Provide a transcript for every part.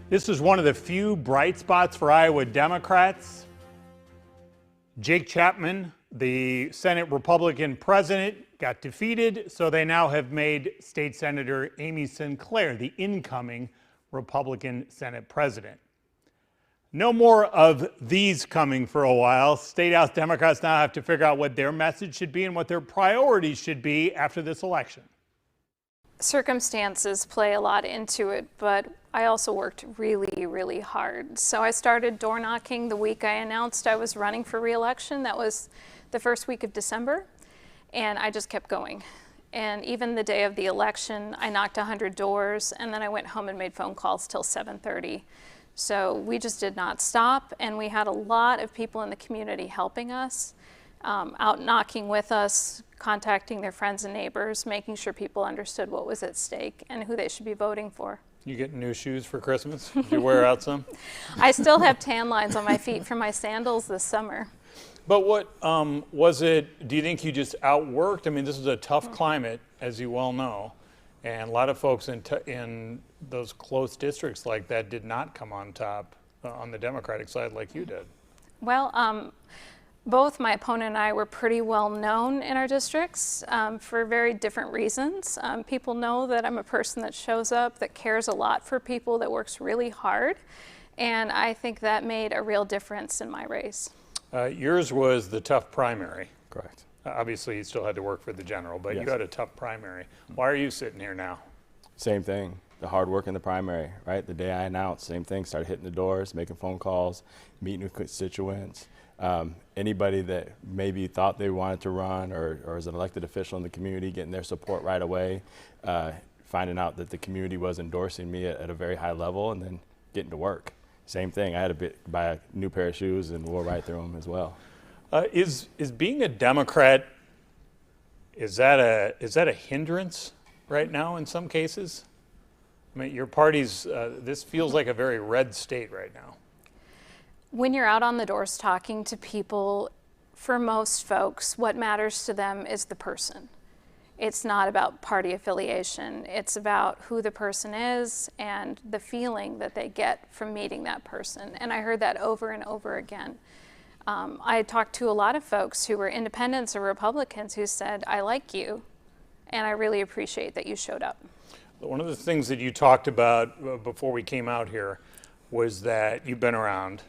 This is one of the few bright spots for Iowa Democrats. Jake Chapman, the Senate Republican president, got defeated, so they now have made State Senator Amy Sinclair the incoming Republican Senate president. No more of these coming for a while. State House Democrats now have to figure out what their message should be and what their priorities should be after this election. Circumstances play a lot into it, but I also worked really, really hard. So I started door knocking the week I announced I was running for re-election. That was the first week of December, and I just kept going. And even the day of the election, I knocked 100 doors, and then I went home and made phone calls till 7:30. So we just did not stop, and we had a lot of people in the community helping us, out knocking with us, contacting their friends and neighbors, making sure people understood what was at stake and who they should be voting for. You getting new shoes for Christmas? Did you wear out some? I still have tan lines on my feet from my sandals this summer. But what was it, do you think you just outworked? I mean, this is a tough climate, as you well know, and a lot of folks in those close districts like that did not come on top on the Democratic side like you did. Well, both my opponent and I were pretty well known in our districts for very different reasons. People know that I'm a person that shows up, that cares a lot for people, that works really hard, and I think that made a real difference in my race. Yours was the tough primary. Correct. Obviously, you still had to work for the general, but Yes. you had a tough primary. Why are you sitting here now? Same thing. The hard work in the primary, right? The day I announced, same thing. Started hitting the doors, making phone calls, meeting with constituents. Anybody that maybe thought they wanted to run or as an elected official in the community, getting their support right away, finding out that the community was endorsing me at a very high level, and then getting to work. Same thing. I had to buy a new pair of shoes and wore right through them as well. Is being a Democrat, is that a hindrance right now in some cases? I mean, your party's, this feels like a very red state right now. When you're out on the doors talking to people, for most folks, what matters to them is the person. It's not about party affiliation. It's about who the person is and the feeling that they get from meeting that person. And I heard that over and over again. I talked to a lot of folks who were independents or Republicans who said, I like you, and I really appreciate that you showed up. One of the things that you talked about before we came out here was that you've been around,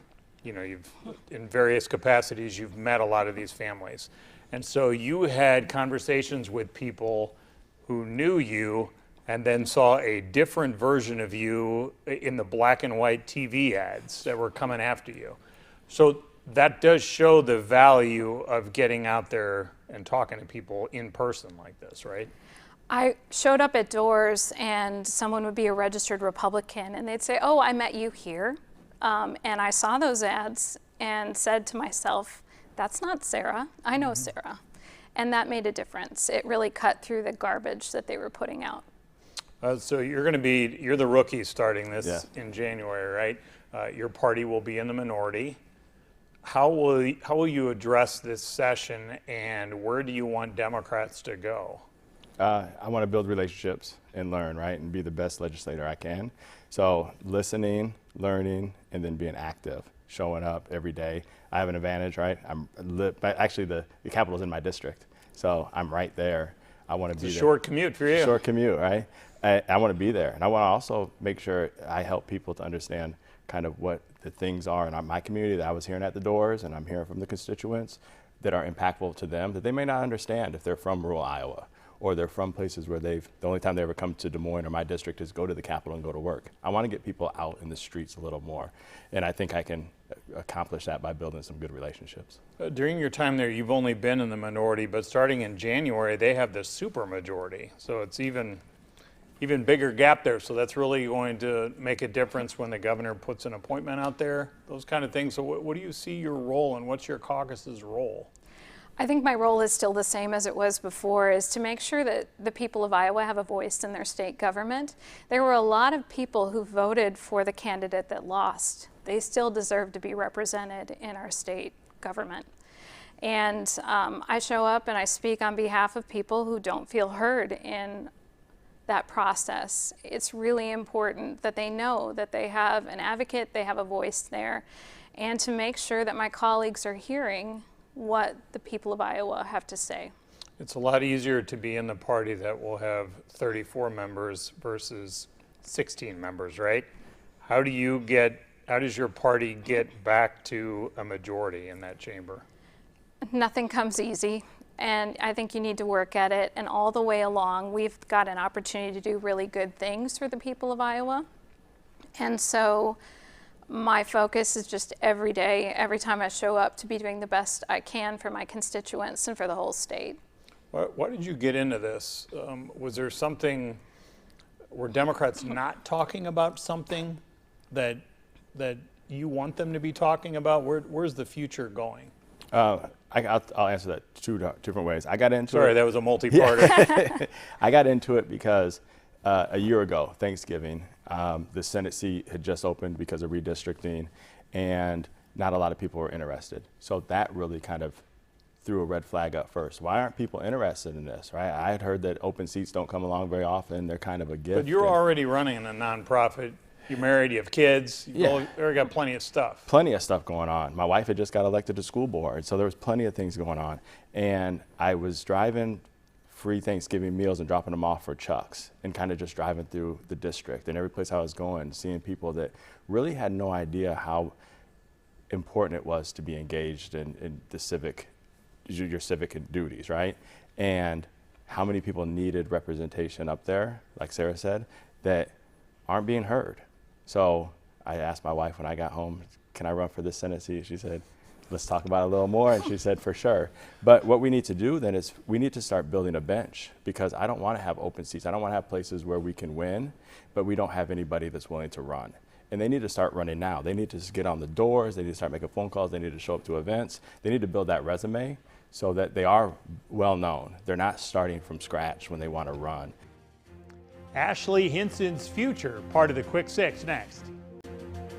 you know, you've in various capacities, you've met a lot of these families. And so you had conversations with people who knew you and then saw a different version of you in the black and white TV ads that were coming after you. So that does show the value of getting out there and talking to people in person like this, right? I showed up at doors and someone would be a registered Republican and they'd say, oh, I met you here. And I saw those ads and said to myself, that's not Sarah. I know Sarah. And that made a difference. It really cut through the garbage that they were putting out. So you're the rookie starting this in January, right? Your party will be in the minority. How will you address this session, and where do you want Democrats to go? I want to build relationships and learn, right, and be the best legislator I can. So listening, learning, and then being active, showing up every day. I have an advantage, right? Actually, the Capitol's in my district, so I'm right there. I want to be there. It's a short commute for you. Short commute, right? I want to be there, and I want to also make sure I help people to understand kind of what the things are in my community that I was hearing at the doors, and I'm hearing from the constituents that are impactful to them that they may not understand if they're from rural Iowa, or they're from places where the only time they ever come to Des Moines or my district is go to the Capitol and go to work. I want to get people out in the streets a little more, and I think I can accomplish that by building some good relationships. During your time there, you've only been in the minority, but starting in January, they have the supermajority, so it's even bigger gap there. So that's really going to make a difference when the governor puts an appointment out there, those kind of things. So what do you see your role, and what's your caucus's role? I think my role is still the same as it was before, is to make sure that the people of Iowa have a voice in their state government. There were a lot of people who voted for the candidate that lost. They still deserve to be represented in our state government. And I show up and I speak on behalf of people who don't feel heard in that process. It's really important that they know that they have an advocate, they have a voice there, and to make sure that my colleagues are hearing what the people of Iowa have to say. It's a lot easier to be in the party that will have 34 members versus 16 members, right? How does your party get back to a majority in that chamber? Nothing comes easy, and I think you need to work at it. And all the way along, we've got an opportunity to do really good things for the people of Iowa. And so my focus is just every day, every time I show up, to be doing the best I can for my constituents and for the whole state. Why did you get into this? Was there something, were Democrats not talking about something that you want them to be talking about? Where's the future going? I'll answer that two different ways. I got into Sorry, it. that was a multi-parter. I got into it because a year ago, Thanksgiving, the Senate seat had just opened because of redistricting, and not a lot of people were interested. So that really kind of threw a red flag up first. Why aren't people interested in this, right? I had heard that open seats don't come along very often. They're kind of a gift. But you're already running a nonprofit. You're married, you have kids, you've already got plenty of stuff. Plenty of stuff going on. My wife had just got elected to school board, so there was plenty of things going on. And I was driving free Thanksgiving meals and dropping them off for Chuck's, and kind of just driving through the district and every place I was going, seeing people that really had no idea how important it was to be engaged in your civic duties, right? And how many people needed representation up there, like Sarah said, that aren't being heard. So I asked my wife when I got home, can I run for this Senate seat? She said, let's talk about it a little more. And she said, for sure. But what we need to do then is we need to start building a bench, because I don't want to have open seats. I don't want to have places where we can win, but we don't have anybody that's willing to run. And they need to start running now. They need to just get on the doors. They need to start making phone calls. They need to show up to events. They need to build that resume so that they are well known. They're not starting from scratch when they want to run. Ashley Hinson's future, part of the Quick Six, next.